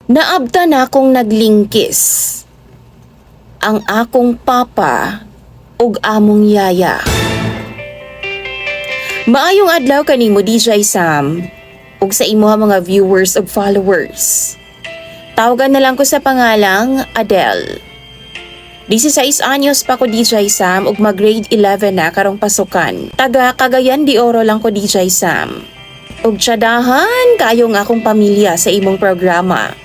Naabta na akong naglingkis. Ang akong papa ug among yaya. Maayong adlaw kanimo DJ Sam ug sa imo mga viewers ug followers. Tawagan na lang ko sa pangalang Adele. 16 anyos pa ko DJ Sam ug mag-grade 11 na karong pasukan. Taga Cagayan de Oro lang ko DJ Sam. Ug tsadahan kayong akong pamilya sa imong programa.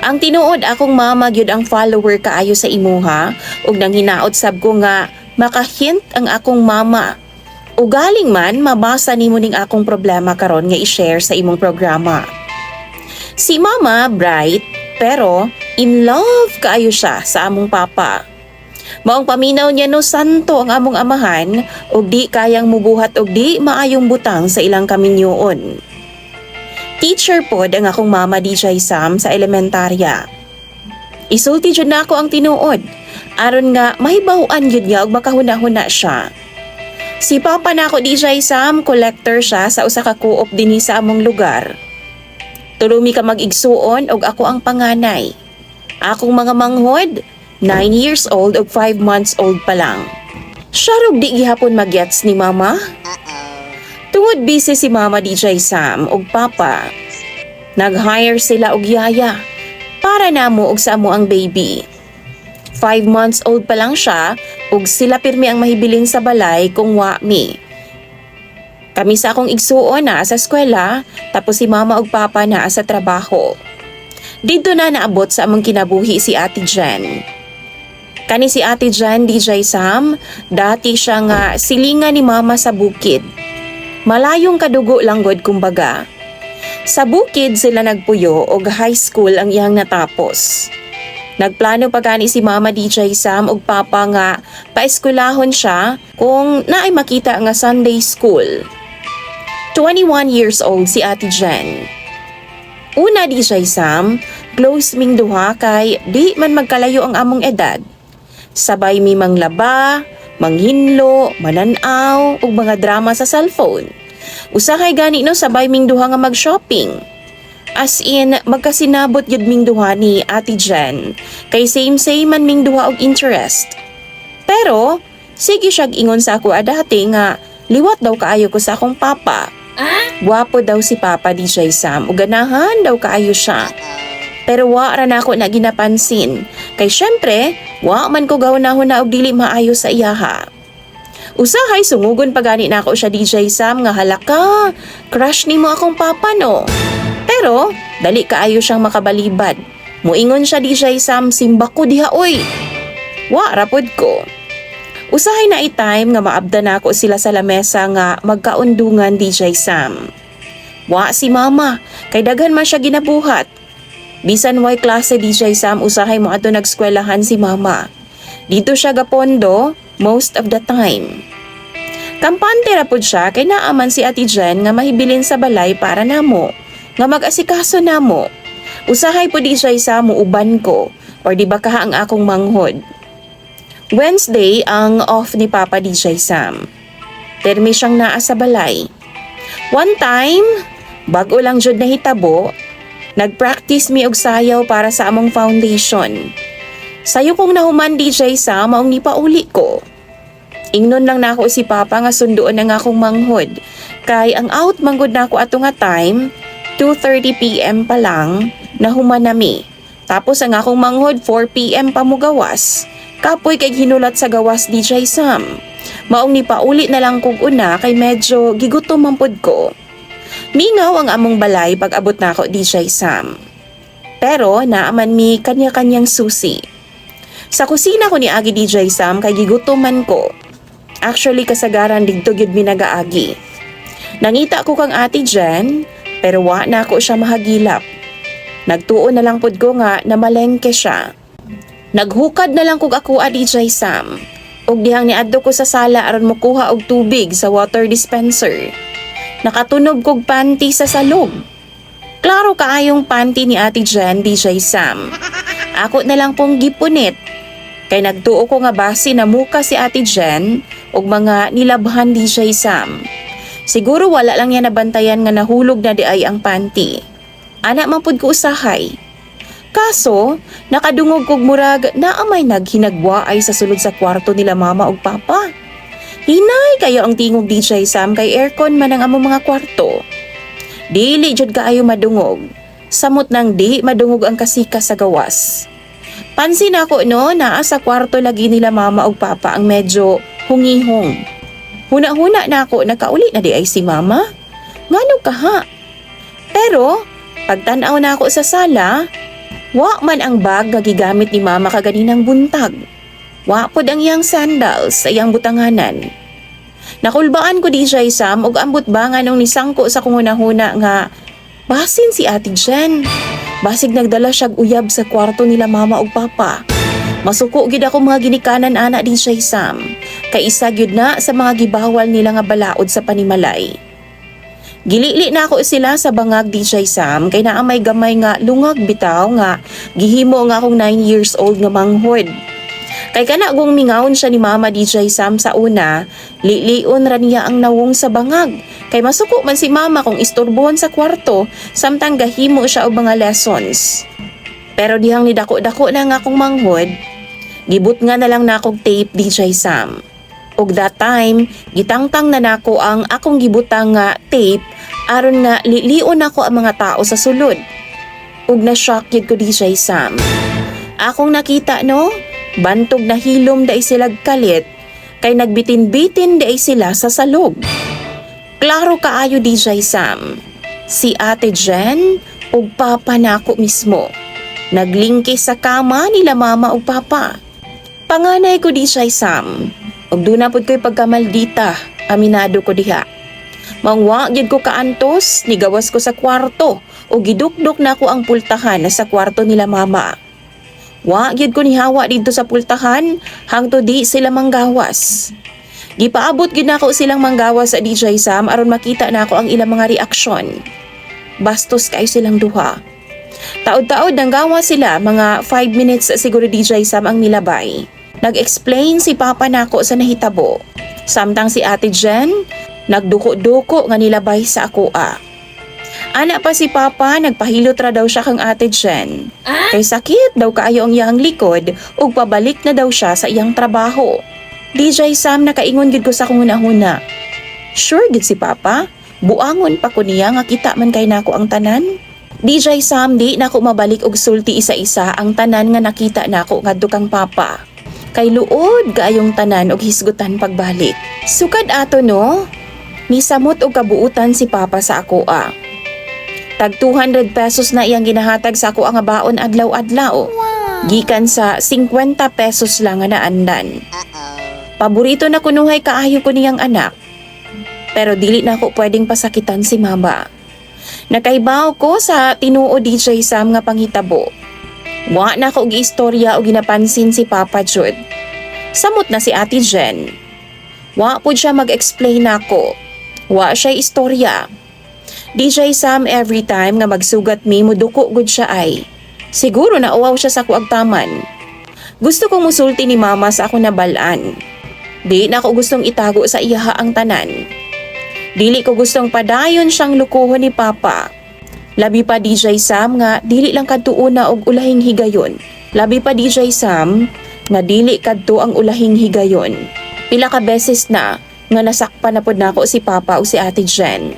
Ang tinuod akong mama gyud ang follower kaayo sa imuha ug nang hinaot sab ko nga makahint ang akong mama. O galing man mabasa nimo ning akong problema karon nga i-share sa imong programa. Si mama bright pero in love kaayo siya sa among papa. Maong paminaw niya no santo ang among amahan ug di kayang mubuhat og di maayong butang sa ilang kaminyoon. Teacher pod ang akong mama DJ Sam sa elementarya. Isulti jud na ako ang tinuod aron nga mahibaw-an gyud niya og makahuna-huna siya. Si papa na ako DJ Sam, collector siya sa usa ka co-op dinhi sa among lugar. Tulumi ka mag-igsuon og ako ang panganay. Akong mga manghod, 9 years old ug 5 months old pa lang. Siya rog di gihapon magyats ni mama. Tungod busy si mama DJ Sam ug papa, nag-hire sila og yaya para namo og sa amo ang baby. 5 months old pa lang siya ug sila pirmi ang mahibilin sa balay kung wa mi. Kami sa akong igsuon na sa eskwela tapos si mama ug papa na sa trabaho. Dito na naabot sa among kinabuhi si Ate Jen. Kani si Ate Jen DJ Sam, dati siya nga silingan ni mama sa bukid. Malayong kadugo lang god kumbaga. Sa bukid sila nagpuyo og high school ang iyang natapos. Nagplano pa gani si Mama DJ Sam ug Papa nga paeskwelahon siya kung naay makita nga Sunday school. 21 years old si Ate Jen. Una DJ Sam, close ming duha kay di man magkalayo ang among edad. Sabay mi manglaba, manghinlo, mananaw ug mga drama sa cellphone. Usahay gani no sabay ming duha nga mag-shopping. As in, magkasinabot yun ming duha ni Ate Jen, kay same man ming duha og interest. Pero, sige siyag ingon sa ako dati nga, liwat daw kaayo ko sa akong papa. Gwapo daw si Papa DJ Sam, ug ganahan daw kaayo siya. Pero wa ra na ako na ginapansin, kay syempre, wa man ko gawon na og dili maayo sa iyaha. Usahay sungugon pa gani na ako siya DJ Sam nga halaka, crush nimo akong papa no. Pero, dali kaayo siyang makabalibad. Muingon siya DJ Sam, simba ko diha oy. Wa rapod ko. Usahay na i-time nga maabda na ako sila sa lamesa nga magkaundungan DJ Sam. Wa si mama, kay daghan man siya ginabuhat. Bisan way klase DJ Sam, usahay mo ato nagskwelahan si mama. Dito siya gapondo most of the time. Kampante rapod siya kay naaman si Ate Jen nga mahibilin sa balay para namo. Nga mag-asikaso namo. Usahay po di siya sa muuban ko or di ba kaha ang akong manghod. Wednesday ang off ni Papa DJ Sam. Termi siyang naa sa balay. One time, bago lang jud na hitabo, nag-practice mi og sayaw para sa among foundation. Sayo kong nahuman DJ Sam maong nipauli ko. Ingnon lang nako si Papa nga sunduon ang akong manghod. Kay ang out manggod nako ato nga time, 2:30 PM pa lang, nahuman nami. Tapos ang akong manghod 4 PM pa mo gawas. Kapoy kay hinulat sa gawas DJ Sam. Maong nipauli na lang kog una kay medyo gigutom man pod ko. Mingaw ang among balay pag abot nako DJ Sam. Pero naaman mi kanya-kanyang susi. Sa kusina ko ni Agi DJ Sam kay gigutom man ko. Actually kasagaran didto gyud mi nagaagi. Nangita ko kang Ate Jen, pero wa na ako siya mahagilap. Nagtuo na lang pod ko nga na malengke siya. Naghukad na lang kog ako DJ Sam. Ug dihang niadto ko sa sala aron mokuha og tubig sa water dispenser. Nakatunog kog panty sa salog. Klaro kaayong panty ni Ate Jen DJ Sam. Ako na lang pong gipunit. Kay nagtuo ko nga base na muka si Ate Jen og mga nilabhan DJ Sam. Siguro wala lang yan nabantayan nga nahulog na di ay ang panty. Anak man pud ko usahay. Kaso, nakadungog kog murag naamay naghinagwa ay sa sulod sa kwarto nila mama ug papa. Hinay kayo ang tingog DJ Sam kay aircon man ang among mga kwarto. Dili jud kaayo madungog. Samot nang di madungog ang kasika sa gawas. Pansin ako no, naa sa kwarto lagi nila mama ug papa ang medyo hungihong. Huna-huna na ako nakauli na di ay si mama. Ngano ka ha? Pero, pagtanaw na ako sa sala, wa man ang bag nga gigamit ni mama kaganinang buntag. Wa pod ang iyang sandals sa iyang butanganan. Nakulbaan ko DJ Sam ug ambot ba nga nung nisangko sa kunguna-huna nga basin si Ate Jen. Basig nagdala siyag uyab sa kwarto nila mama ug papa. Masuko gid ako mga ginikanan ana DJ Sam. Kay isa gyud na sa mga gibawal nila nga balaod sa panimalay. Gilili na ako sila sa bangag DJ Sam kay naa may gamay nga lungag bitaw nga gihimo nga akong 9 years old nga manghod. Kay kana gong mingawon siya ni Mama DJ Sam sa una, lilion ra niya ang nawong sa bangag. Kay masuko man si Mama kung isturbohon sa kwarto samtang gahimo siya og mga lessons. Pero dihang nidako-dako na nga akong manghod, gibut nga na lang na akong tape DJ Sam. Og that time, gitangtang na nako ang akong gibutang nga tape aron nga lilion ako ang mga tao sa sulod. Og na-shock yun ko DJ Sam. Akong nakita no, bantog na hilom dai sila kalit kay nagbitin-bitin dai sila sa salog. Klaro kaayo DJ Sam. Si Ate Jen ug papa nako mismo. Naglingki sa kama nila mama ug papa. Panganay ko DJ Sam. Og doon na po ko'y pagkamaldita, aminado ko diha. Mangwa gyud ko kaantos, nigawas ko sa kwarto, o gidukdok na ko ang pultahan sa kwarto nila mama. Wa gyud ko nihawa dito sa pultahan, hangto di sila manggawas. Gipaabot gyud nako silang manggawas sa DJ Sam aron makita nako ang ilang mga reaksyon. Bastos kay silang duha. Taod-taod nang gawas sila, mga 5 minutes siguro DJ Sam ang nilabay. Nag-explain si Papa nako sa nahitabo. Samtang si Ate Jen, nagduko-duko nga nilabay sa akoa. Ana pa si Papa, nagpahilot ra daw siya kang Ate Jen. Kay sakit daw kaayo ang iyang likod ug pabalik na daw siya sa iyang trabaho. DJ Sam, nakaingon gid ko sa kunahuna. Sure gid si Papa, buangon pa ko niya nga kita man kay nako ang tanan. DJ Sam, di nako mabalik og sulti isa-isa ang tanan nga nakita nako ngadto kang Papa. Kay luod gaayong tanan og hisgutan pagbalik. Sukad ato no, nisamot og kabuutan si Papa sa akoa. Tag 200 pesos na iyang ginahatag sa ako ang baon adlaw-adlaw. Gikan sa 50 pesos lang nga naandan. Paborito na kunuhay kaayo ko niyang anak. Pero dili na ako pwedeng pasakitan si Mama. Nakaibaw ko sa tinuo DJ Sam nga panghitabo. Wa na ko giistorya o ginapansin si Papa Jud. Samot na si Ate Jen. Wa po siya mag-explain ako. Wa siya istorya. DJ Sam every time nga magsugat mi muduko gud siya ay. Siguro na uwaw siya sa kuagtaman. Gusto kong musulti ni Mama sa ako nabalaan. Di na ko gustong itago sa iyaha ang tanan. Dili ko gustong padayon siyang lukuhon ni Papa. Labi pa DJ Sam nga dili lang kadto una og ulahing higayon. Labi pa DJ Sam nga dili kadto ang ulahing higayon. Pila ka beses na nga nasakpan na pod nako si Papa o si Ate Jen.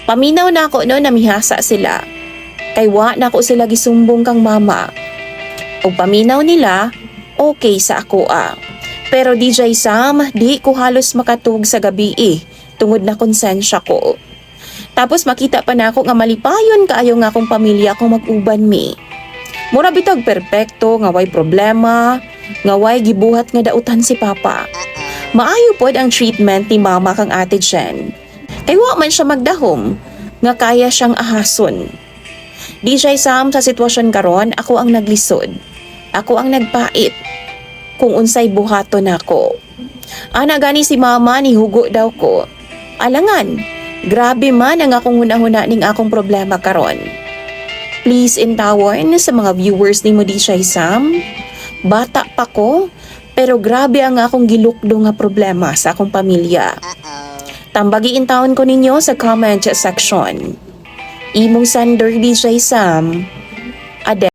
Paminaw na ako no na mihasa sila. Kay wa na ko sila gisumbong kang Mama. Og paminaw nila okay sa ako Pero DJ Sam di ko halos makatug sa gabi tungod na konsensya ko. Tapos makita pa na ako nga malipayon kaayo nga akong pamilya kung mag-uban mi. Mura bitag perpekto nga way problema, nga way gibuhat nga dautan si Papa. Maayo pod ang treatment ni Mama kang Ate Jen. Kay wa man siya magdahom, nga kaya siyang ahason. DJ Sam, sa sitwasyon karon, ako ang naglisod. Ako ang nagpait. Kung unsay buhaton nako. Ana gani si Mama ni hugo daw ko. Alangan. Grabe man ang akong hunahuna ning akong problema karon. Please intawon sa mga viewers ni mo DJ Sam. Bata pa ko, pero grabe ang akong gilukdo nga problema sa akong pamilya. Tambagi intawon ko ninyo sa comment section. Imong sender DJ Sam. Adel.